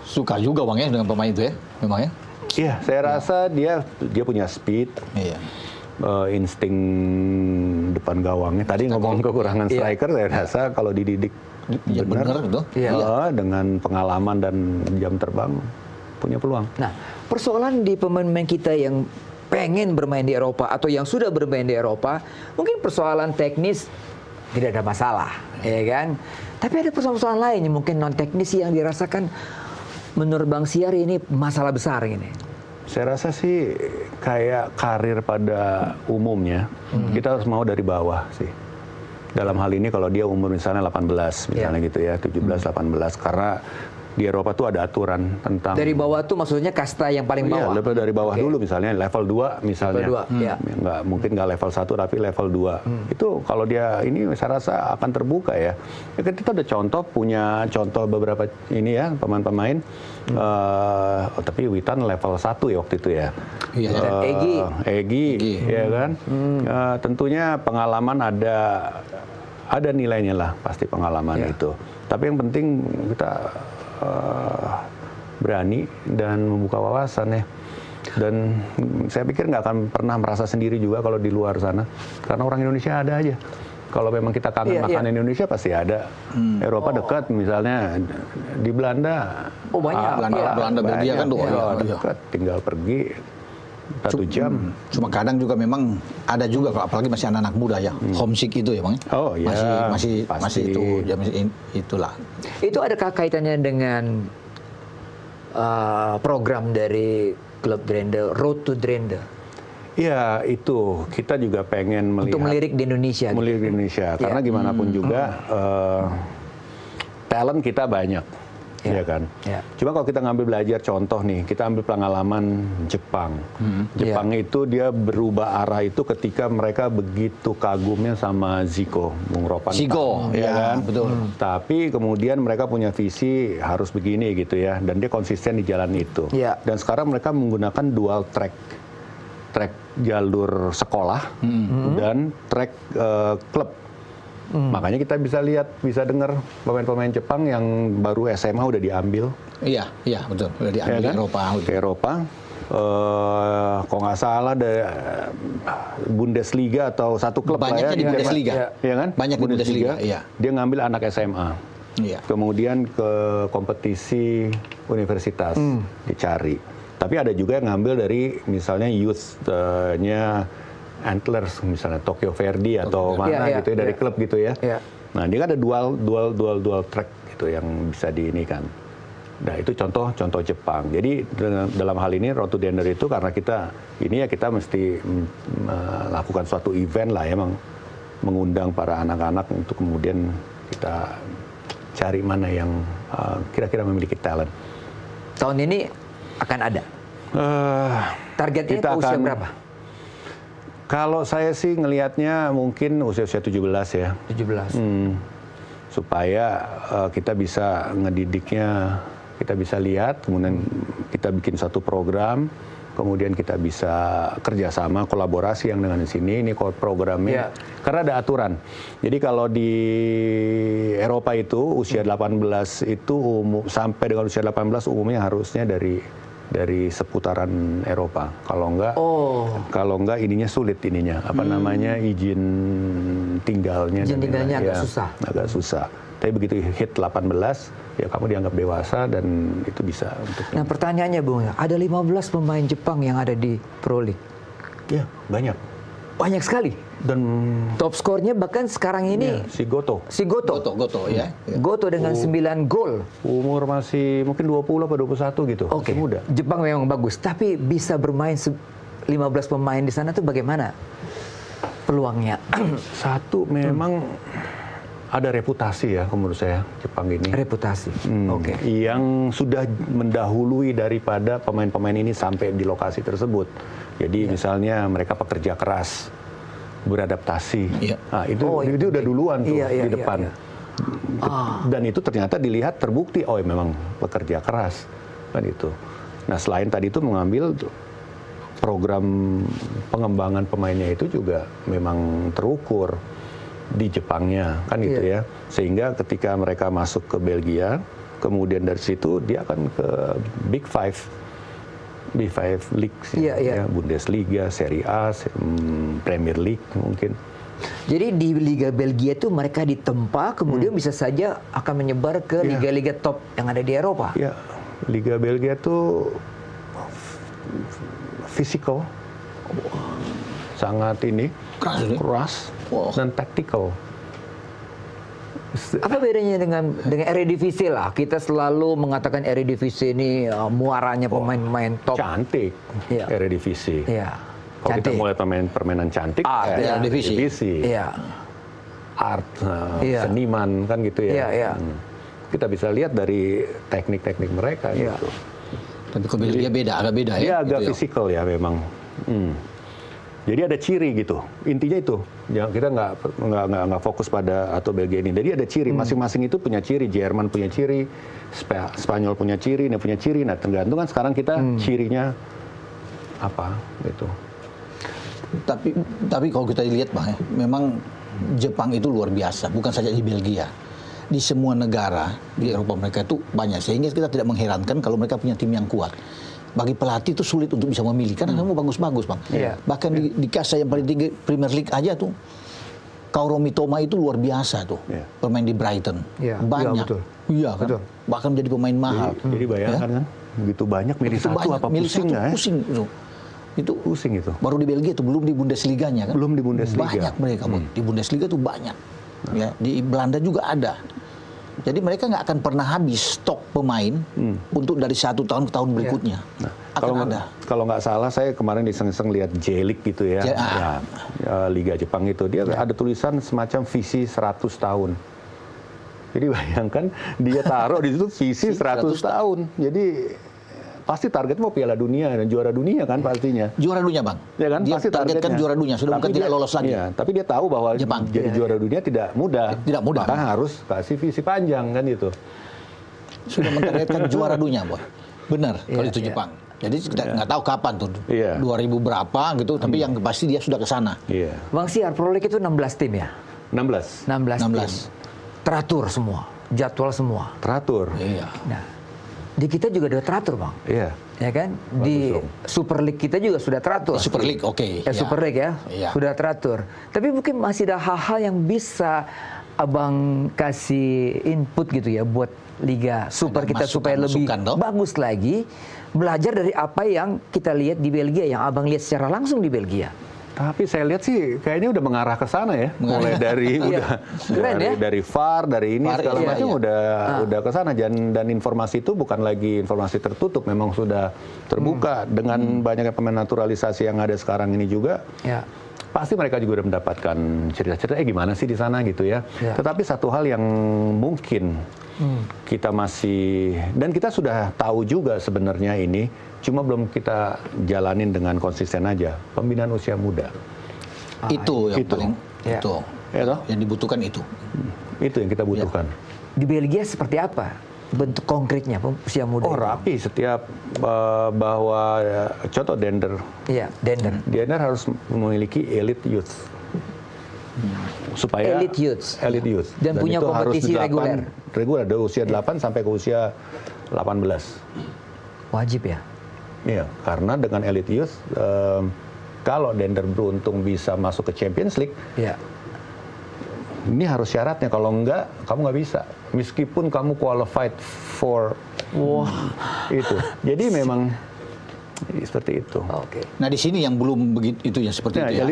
suka juga Bang ya dengan pemain itu ya, memang ya.
Iya, saya rasa dia punya speed. Insting depan gawangnya. Tadi ngomong kekurangan striker, saya rasa kalau dididik benar gitu. Dengan pengalaman dan jam terbang punya peluang.
Nah, persoalan di pemain-pemain kita yang pengen bermain di Eropa atau yang sudah bermain di Eropa, mungkin persoalan teknis tidak ada masalah, ya kan? Tapi ada persoalan lain yang mungkin non teknis yang dirasakan menurut Bang Sihar ini masalah besar ini.
Saya rasa sih kayak karir pada umumnya, kita harus mau dari bawah sih. Dalam hal ini kalau dia umur misalnya 18, misalnya gitu ya, 17-18, karena di Eropa tuh ada aturan tentang...
Dari bawah tuh maksudnya kasta yang paling bawah?
Iya, level dari bawah dulu misalnya, level 2 misalnya. Level 2, mungkin nggak level 1 tapi level 2. Itu kalau dia ini saya rasa akan terbuka ya. Kita ada punya contoh beberapa ini ya, pemain-pemain. Tapi Witan level 1 ya waktu itu ya. Egy, ya kan. Tentunya pengalaman ada nilainya lah, pasti pengalaman itu. Tapi yang penting kita berani dan membuka wawasan ya. Dan saya pikir nggak akan pernah merasa sendiri juga kalau di luar sana, karena orang Indonesia ada aja. Kalau memang kita kangen makanan Indonesia pasti ada. Eropa dekat, misalnya di Belanda.
Banyak.
Belanda Belgia kan tuh.
Dekat, tinggal pergi 1 jam.
Cuma kadang juga memang ada juga, apalagi masih anak-anak muda ya, homesick itu ya Bang. Masih itu, itulah.
Itu adakah kaitannya dengan program dari klub Drender, Road to Drender?
Iya, itu kita juga pengen melihat
untuk melirik di Indonesia.
Melirik di Indonesia, karena gimana pun juga talent kita banyak. Ya kan. Cuma kalau kita ngambil belajar contoh nih, kita ambil pengalaman Jepang. Jepang itu dia berubah arah itu ketika mereka begitu kagumnya sama Zico, Bung Ropan.
Zico,
ya kan.
Betul.
Tapi kemudian mereka punya visi harus begini gitu ya, dan dia konsisten di jalan itu. Dan sekarang mereka menggunakan dual track jalur sekolah dan track klub. Makanya kita bisa lihat, bisa dengar pemain-pemain Jepang yang baru SMA udah diambil.
Iya, betul. Udah diambil ke Eropa.
Ke Eropa. Kalau nggak salah ada Bundesliga atau satu klub
banyak
lah ya
di Bundesliga,
ya kan?
Banyak di Bundesliga. Iya.
Dia ngambil anak SMA, kemudian ke kompetisi universitas dicari. Tapi ada juga yang ngambil dari misalnya youth-nya Antlers, misalnya Tokyo Verdy atau mana gitu ya, dari klub gitu ya. Nah, dia kan ada dual track gitu yang bisa diinikan. Nah, itu contoh Jepang. Jadi dalam hal ini Road to the Ender itu karena kita mesti melakukan suatu event lah, emang mengundang para anak-anak untuk kemudian kita cari mana yang kira-kira memiliki talent.
Tahun ini akan ada. Targetnya
kita
usia berapa?
Kalau saya sih ngelihatnya mungkin usia-usia 17 ya.
17.
Supaya kita bisa ngedidiknya, kita bisa lihat, kemudian kita bikin satu program, kemudian kita bisa kerjasama, kolaborasi yang dengan di sini, ini programnya. Karena ada aturan. Jadi kalau di Eropa itu usia 18 itu sampai dengan usia 18 umumnya harusnya dari seputaran Eropa. Kalau enggak ininya sulit ininya. Namanya izin tinggalnya.
Izin tinggalnya agak susah.
Tapi begitu hit 18, ya kamu dianggap dewasa dan itu bisa untuk.
Nah, pertanyaannya Bung, ada 15 pemain Jepang yang ada di Pro League.
Ya, banyak.
Banyak sekali.
Dan
top skornya bahkan sekarang ini
si Goto
ya.
Goto dengan 9 gol.
Umur masih mungkin 20 atau 21 gitu.
Oke.
Masih muda.
Jepang memang bagus, tapi bisa bermain 15 pemain di sana tuh bagaimana peluangnya?
Satu memang ada reputasi ya menurut saya Jepang ini.
Reputasi. Oke.
Yang sudah mendahului daripada pemain-pemain ini sampai di lokasi tersebut. Jadi misalnya mereka pekerja keras, beradaptasi. Nah, itu udah duluan tuh di depan. Dan itu ternyata dilihat terbukti memang pekerja keras kan itu. Nah, selain tadi itu mengambil program pengembangan pemainnya itu juga memang terukur di Jepangnya kan gitu ya, sehingga ketika mereka masuk ke Belgia, kemudian dari situ dia akan ke Big Five League, ya, Bundesliga, Serie A, Premier League mungkin.
Jadi di Liga Belgia itu mereka ditempa, kemudian bisa saja akan menyebar ke liga-liga top yang ada di Eropa.
Ya, Liga Belgia itu fisikal, sangat keras. Dan taktikal.
Apa bedanya dengan Eredivisie lah? Kita selalu mengatakan Eredivisie ini muaranya pemain-pemain top.
Cantik, Eredivisie. Kalau kita mulai permainan cantik, Eredivisie. Art, seniman kan gitu ya. Kita bisa lihat dari teknik-teknik mereka gitu.
Tapi kalau Belgia agak beda ya.
Dia agak
gitu
fisikal ya memang. Jadi ada ciri gitu, intinya itu. Kita nggak fokus pada atau Belgia ini. Jadi ada ciri, masing-masing itu punya ciri. Jerman punya ciri, Spanyol punya ciri, dia punya ciri. Nah, tergantung kan sekarang kita cirinya apa gitu.
Tapi kalau kita lihat Bang, memang Jepang itu luar biasa. Bukan saja di Belgia, di semua negara di Eropa mereka itu banyak. Sehingga kita tidak mengherankan kalau mereka punya tim yang kuat. Bagi pelatih itu sulit untuk bisa memilih karena semua bagus-bagus Bang. Bahkan di kasta yang paling tinggi Premier League aja tuh Kaoru Mitoma itu luar biasa tuh. Pemain di Brighton. Banyak. Iya kan. Bahkan menjadi pemain mahal.
Jadi bayangkan kan begitu banyak milih satu apa pusing nggak ya?
Pusing itu
pusing itu.
Baru di Belgia itu belum di Bundesliga-nya kan.
Belum di Bundesliga.
Banyak mereka di Bundesliga tuh banyak. Ya, di Belanda juga ada. Jadi mereka nggak akan pernah habis stok pemain untuk dari satu tahun ke tahun berikutnya.
Nah, kalau nggak salah saya kemarin iseng-iseng lihat J-League gitu ya, Liga Jepang itu dia ada tulisan semacam visi 100 tahun. Jadi bayangkan dia taruh di situ visi 100 tahun. Jadi pasti target mau Piala Dunia dan juara dunia kan pastinya.
Juara dunia Bang.
Ya kan?
Dia
pasti
targetkan juara dunia, sudah bukan tidak lolos lagi.
Iya, tapi dia tahu bahwa
Jepang
jadi juara dunia tidak mudah.
Tidak mudah.
Maka harus kasih visi panjang kan itu.
Sudah mentargetkan juara dunia, Boy. Benar, kalau itu Jepang. Jadi kita nggak tahu kapan tuh. 2000 berapa gitu, tapi yang pasti dia sudah ke sana.
Bang Syar, Pro League itu 16 tim ya?
16
tim. Teratur semua, jadwal semua.
Teratur.
Iya.
Nah, Di kita juga udah teratur, Bang.
Iya.
Ya kan? Di Super League kita juga sudah teratur.
Super League, oke.
Super League ya, sudah teratur. Tapi mungkin masih ada hal-hal yang bisa Abang kasih input gitu ya buat Liga Super kita supaya lebih bagus lagi. Belajar dari apa yang kita lihat di Belgia, yang Abang lihat secara langsung di Belgia.
Tapi saya lihat sih kayaknya udah mengarah ke sana ya. Mulai dari dari VAR, dari ini segala macam udah ke sana, dan informasi itu bukan lagi informasi tertutup, memang sudah terbuka dengan banyaknya pemain naturalisasi yang ada sekarang ini juga. Pasti mereka juga udah mendapatkan cerita-cerita gimana sih di sana gitu ya. Tetapi satu hal yang mungkin kita masih, dan kita sudah tahu juga sebenarnya ini, cuma belum kita jalanin dengan konsisten aja, pembinaan usia muda.
Itu yang paling, itu yang dibutuhkan itu.
Itu yang kita butuhkan.
Di Belgia seperti apa bentuk konkretnya usia muda?
Oh, rapi setiap bahwa contoh Dender.
Iya, Dender.
Dender harus memiliki elite youth. Supaya
elite youth. Dan punya kompetisi reguler
dari usia 8 sampai ke usia 18.
Wajib ya?
Iya, karena dengan elite youth kalau Dender beruntung bisa masuk ke Champions League, ini harus syaratnya, kalau enggak kamu nggak bisa. Meskipun kamu qualified for itu. Jadi memang seperti itu.
Nah di sini yang belum begitu itu ya seperti itu ya.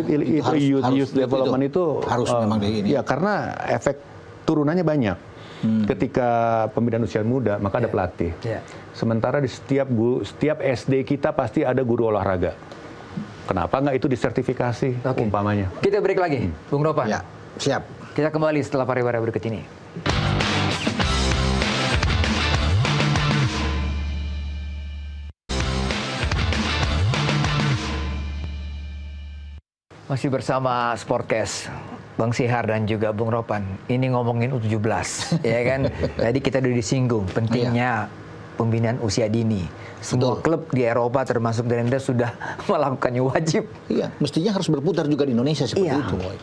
Youth development itu
harus memang di ini.
Ya karena efek turunannya banyak. Ketika pembinaan usia muda maka ada pelatih. Sementara di setiap SD kita pasti ada guru olahraga. Kenapa nggak itu disertifikasi umpamanya?
Kita break lagi, Bung Ropan.
Ya, siap.
Kita kembali setelah pariwara berikut ini. Masih bersama Sportcast, Bang Sihar dan juga Bung Ropan. Ini ngomongin U17, ya kan? Tadi kita udah disinggung pentingnya pembinaan usia dini. Semua klub di Eropa termasuk Dender sudah melakukannya wajib.
Iya, mestinya harus berputar juga di Indonesia seperti itu, Boy.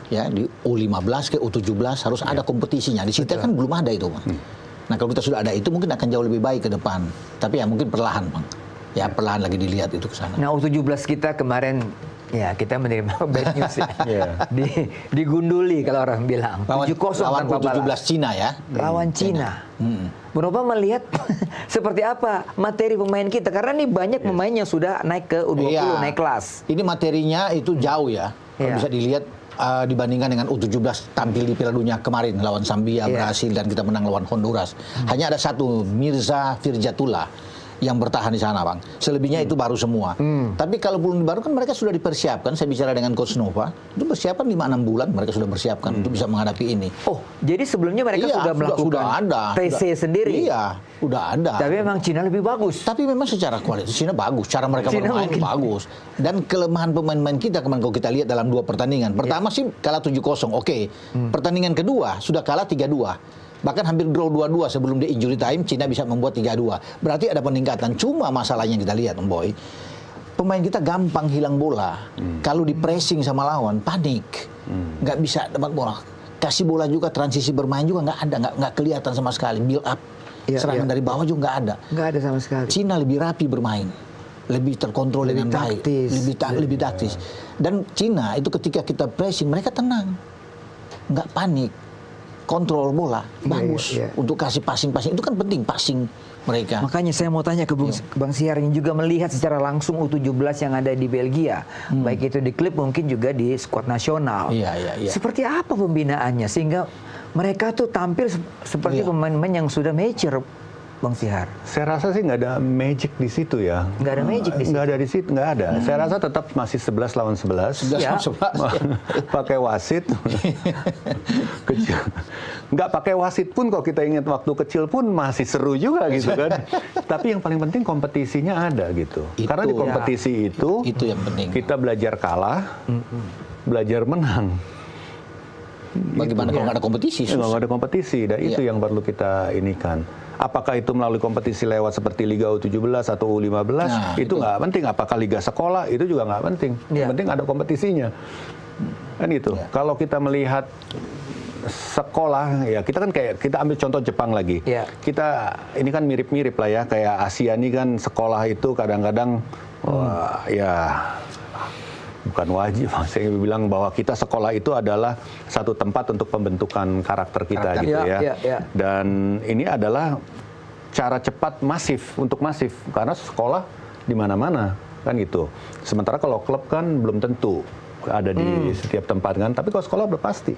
Ya, di U15 ke U17 harus ada kompetisinya. Di situ kan belum ada itu, Bang. Nah, kalau kita sudah ada itu mungkin akan jauh lebih baik ke depan. Tapi ya mungkin perlahan, Bang. Ya, perlahan lagi dilihat itu ke sana.
Nah, U17 kita kemarin kita menerima bad news ya. Digunduli kalau orang bilang. 7-0
lawan U17 Cina ya.
Lawan Cina. Bung Ropan melihat seperti apa materi pemain kita, karena nih banyak pemain yang sudah naik ke U20, naik kelas.
Ini materinya itu jauh ya. Kalau bisa dilihat dibandingkan dengan U17 tampil di Piala Dunia kemarin lawan Zambia, Brasil, dan kita menang lawan Honduras. Hanya ada satu, Mirza Firjatullah, yang bertahan di sana, Bang. Selebihnya itu baru semua. Tapi kalau belum baru kan mereka sudah dipersiapkan. Saya bicara dengan Coach Nova, itu persiapan 5-6 bulan mereka sudah bersiapkan untuk bisa menghadapi ini.
Oh, jadi sebelumnya mereka sudah melakukan TC sendiri?
Iya, udah ada.
Tapi memang Cina lebih bagus.
Tapi memang secara kualitas Cina bagus, cara mereka bermain bagus. Dan kelemahan pemain-pemain kita kemarin kalau kita lihat dalam 2 pertandingan. Pertama sih kalah 7-0, oke. Pertandingan kedua sudah kalah 3-2. Bahkan hampir draw 2-2 sebelum di injury time, Cina bisa membuat 3-2. Berarti ada peningkatan. Cuma masalahnya kita lihat, Boy, pemain kita gampang hilang bola. Kalau di pressing sama lawan, panik. Nggak bisa dapat bola. Kasih bola juga, transisi bermain juga nggak ada. Nggak kelihatan sama sekali. Build up, serangan dari bawah juga nggak ada.
Nggak ada sama sekali.
Cina lebih rapi bermain. Lebih terkontrol dengan baik. Lebih taktis. Dan Cina itu ketika kita pressing, mereka tenang. Nggak panik. Kontrol bola bagus untuk kasih passing itu kan penting, passing mereka.
Makanya saya mau tanya ke Bang Sihar yang juga melihat secara langsung U17 yang ada di Belgia, baik itu di klub mungkin juga di skuad nasional. Seperti apa pembinaannya sehingga mereka tuh tampil seperti pemain-pemain yang sudah mature, Bang Sihar?
Saya rasa sih nggak ada magic di situ ya.
Nggak ada magic di situ?
Nggak ada di situ, nggak ada. Saya rasa tetap masih 11 lawan 11.
11 lawan 11.
Pakai wasit. Kecil. Nggak pakai wasit pun kalau kita ingat waktu kecil pun masih seru juga gitu kan. Tapi yang paling penting kompetisinya ada gitu. Karena di kompetisi itu
yang penting.
Kita belajar kalah, belajar menang.
Bagaimana kalau nggak ada kompetisi?
Nggak ada kompetisi, dan itu yang perlu kita inikan. Apakah itu melalui kompetisi lewat seperti Liga U17 atau U15, itu nggak penting. Apakah Liga Sekolah, itu juga nggak penting. Yang penting ada kompetisinya. Kan itu. Kalau kita melihat sekolah ya kita kan kayak kita ambil contoh Jepang lagi.
Yeah.
Kita ini kan mirip-mirip lah ya, kayak Asia ini kan sekolah itu kadang-kadang ya bukan wajib. Saya bilang bahwa kita sekolah itu adalah satu tempat untuk pembentukan karakter kita gitu ya. Dan ini adalah cara cepat masif karena sekolah di mana-mana kan gitu. Sementara kalau klub kan belum tentu ada di setiap tempat kan, tapi kalau sekolah udah pasti.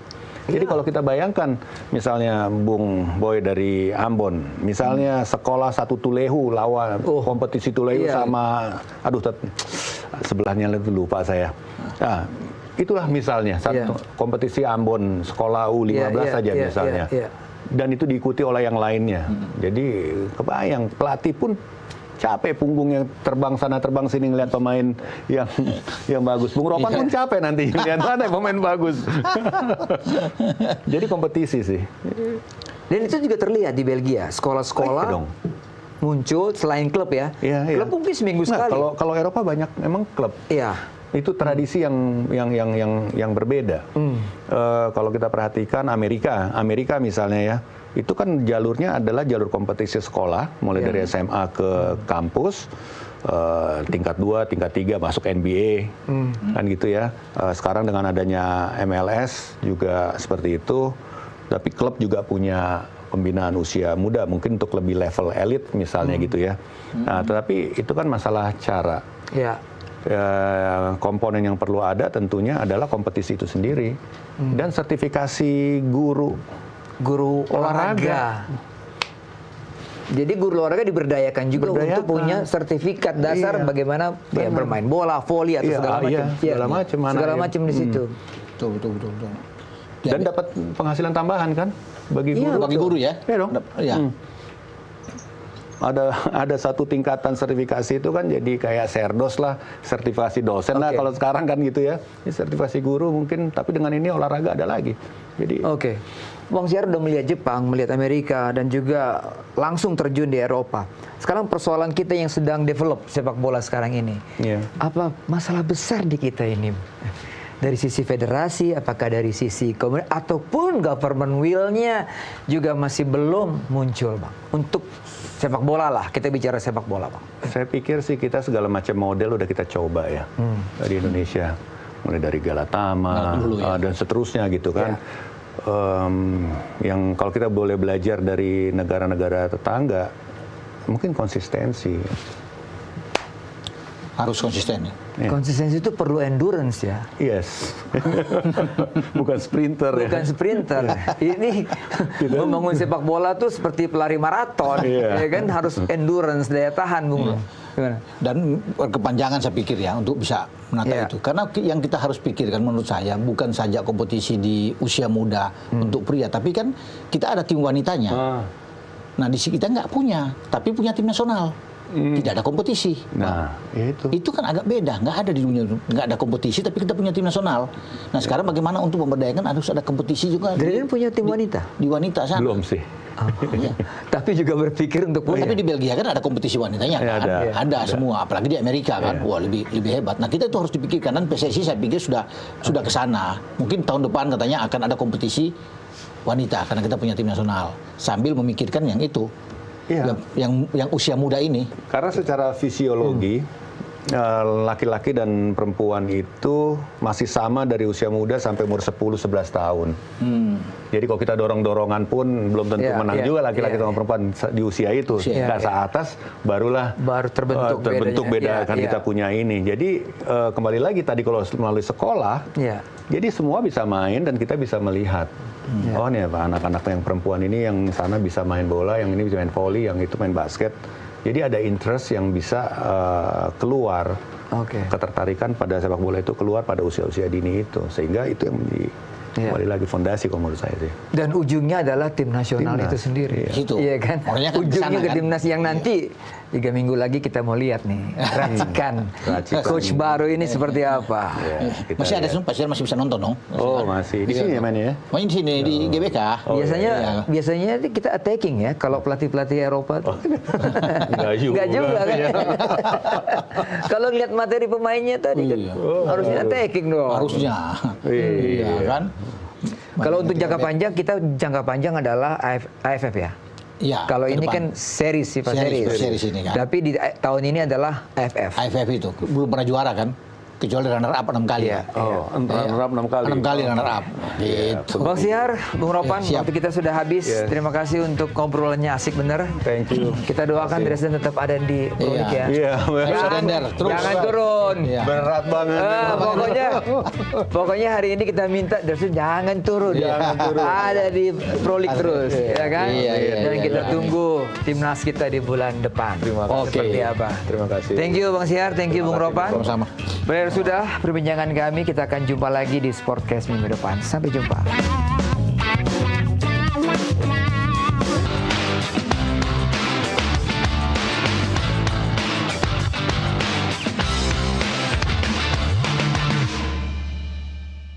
Jadi kalau kita bayangkan misalnya Bung Boy dari Ambon, misalnya sekolah satu Tulehu lawan kompetisi Tulehu sama sebelahnya lupa saya. Nah, itulah misalnya satu kompetisi Ambon sekolah U15 saja misalnya. Dan itu diikuti oleh yang lainnya. Jadi kebayang pelatih pun capek punggungnya terbang sana terbang sini ngeliat pemain yang bagus. Bung Ropan pun capek nanti ngeliat mana pemain bagus. Jadi kompetisi sih.
Dan itu juga terlihat di Belgia, sekolah-sekolah muncul selain klub ya. Klub mungkin seminggu sekali.
Kalau Eropa banyak memang klub.
Iya.
Itu tradisi yang berbeda. Kalau kita perhatikan Amerika misalnya ya, itu kan jalurnya adalah jalur kompetisi sekolah, mulai dari SMA ke kampus, tingkat 2, tingkat 3 masuk NBA, kan gitu ya. Sekarang dengan adanya MLS juga seperti itu, tapi klub juga punya pembinaan usia muda, mungkin untuk lebih level elit misalnya gitu ya. Nah, tetapi itu kan masalah cara. Komponen yang perlu ada tentunya adalah kompetisi itu sendiri dan sertifikasi guru olahraga.
Jadi guru olahraga diberdayakan juga untuk punya sertifikat dasar bagaimana bermain bola, voli atau segala macam di situ.
Betul.
Dan dapat penghasilan tambahan kan bagi guru.
Bagi guru ya.
Iya dong. Ada satu tingkatan sertifikasi itu kan jadi kayak serdos lah, sertifikasi dosen lah kalau sekarang kan gitu ya. Ini sertifikasi guru mungkin, tapi dengan ini olahraga ada lagi. Jadi
Bang Syar udah melihat Jepang, melihat Amerika, dan juga langsung terjun di Eropa. Sekarang persoalan kita yang sedang develop sepak bola sekarang ini, apa masalah besar di kita ini? Dari sisi federasi, apakah dari sisi komunitas, ataupun government will-nya juga masih belum muncul, Bang, untuk sepak bola lah, kita bicara sepak bola, Bang.
Saya pikir sih kita segala macam model udah kita coba ya di Indonesia, mulai dari Galatama dan seterusnya gitu kan. Yang kalau kita boleh belajar dari negara-negara tetangga, mungkin konsistensi.
Harus konsisten ya.
Konsistensi itu perlu endurance ya.
Yes. Bukan sprinter.
Bukan sprinter. Ini membangun sepak bola tuh seperti pelari maraton, ya kan, harus endurance, daya tahan, Bung. Gimana?
Dan berkepanjangan saya pikir ya untuk bisa menata itu. Karena yang kita harus pikirkan menurut saya bukan saja kompetisi di usia muda untuk pria, tapi kan kita ada tim wanitanya. Nah di sini kita nggak punya, tapi punya tim nasional. Tidak ada kompetisi.
Nah,
itu kan agak beda. Nggak ada di dunia, nggak ada kompetisi, tapi kita punya tim nasional. Nah, sekarang bagaimana untuk memberdayakan harus ada kompetisi juga.
Deden punya tim wanita?
Di wanita sana.
Belum sih.
Tapi juga berpikir untuk punya.
Tapi di Belgia kan ada kompetisi wanitanya kan? Ada semua, apalagi di Amerika kan. Wah, lebih hebat. Nah, kita itu harus dipikirkan, dan PSSI saya pikir sudah ke sana. Mungkin tahun depan katanya akan ada kompetisi wanita karena kita punya tim nasional. Sambil memikirkan yang itu. Yang usia muda ini.
Karena secara fisiologi laki-laki dan perempuan itu masih sama dari usia muda sampai umur 10-11 tahun. Jadi kalau kita dorong-dorongan pun belum tentu menang juga laki-laki sama perempuan di usia itu. Nggak seatas baru terbentuk beda kan kita punya ini. Jadi kembali lagi tadi kalau melalui sekolah, jadi semua bisa main dan kita bisa melihat. Oh nih anak-anak yang perempuan ini yang sana bisa main bola, yang ini bisa main volley, yang itu main basket. Jadi ada interest yang bisa keluar, ketertarikan pada sepak bola itu keluar pada usia-usia dini itu, sehingga itu yang menjadi kembali lagi fondasi kalau menurut saya sih.
Dan ujungnya adalah tim nasional itu sendiri. Iya kan? Ujungnya ke timnas yang nanti 3 minggu lagi kita mau lihat nih racikan coach baru ini seperti apa.
Masih ada Pak Syar masih bisa nonton dong?
Oh masih di sini ya mainnya?
Main di sini di GBK.
Biasanya kita attacking ya kalau pelatih Eropa tuh. Enggak juga kan? Kalau lihat materi pemainnya tadi kan harusnya attacking dong.
Harusnya. Iya kan?
Kalau untuk jangka panjang, kita jangka panjang adalah AFF ya?
Iya.
Kalau ini
depan.
kan series, sifat series.
Series ini kan.
Tapi di tahun ini adalah AFF.
AFF itu belum pernah juara kan? Kecuali runner up 6 kali.
Iya.
Oh, runner up 6 kali.
6 kali runner up. Gitu.
Bang Syihar, Bung Ropan,
Siap.
waktu kita sudah habis. Terima kasih untuk ngobrolannya, asik bener.
Thank you.
Kita doakan Dresden tetap ada di Prolik ya.
Iya,
Jangan turun.
Iya.
berat banget.
Pokoknya hari ini kita minta Dresden jangan turun. Ada di Prolik terus, ya kan? Dan kita tunggu timnas kita di bulan depan.
Terima kasih.
Seperti apa?
Terima kasih.
Thank you Bang Syihar, thank you Bung Ropan.
Sama-sama.
Sudah perbincangan kami, kita akan jumpa lagi di Sportcast minggu depan. Sampai jumpa.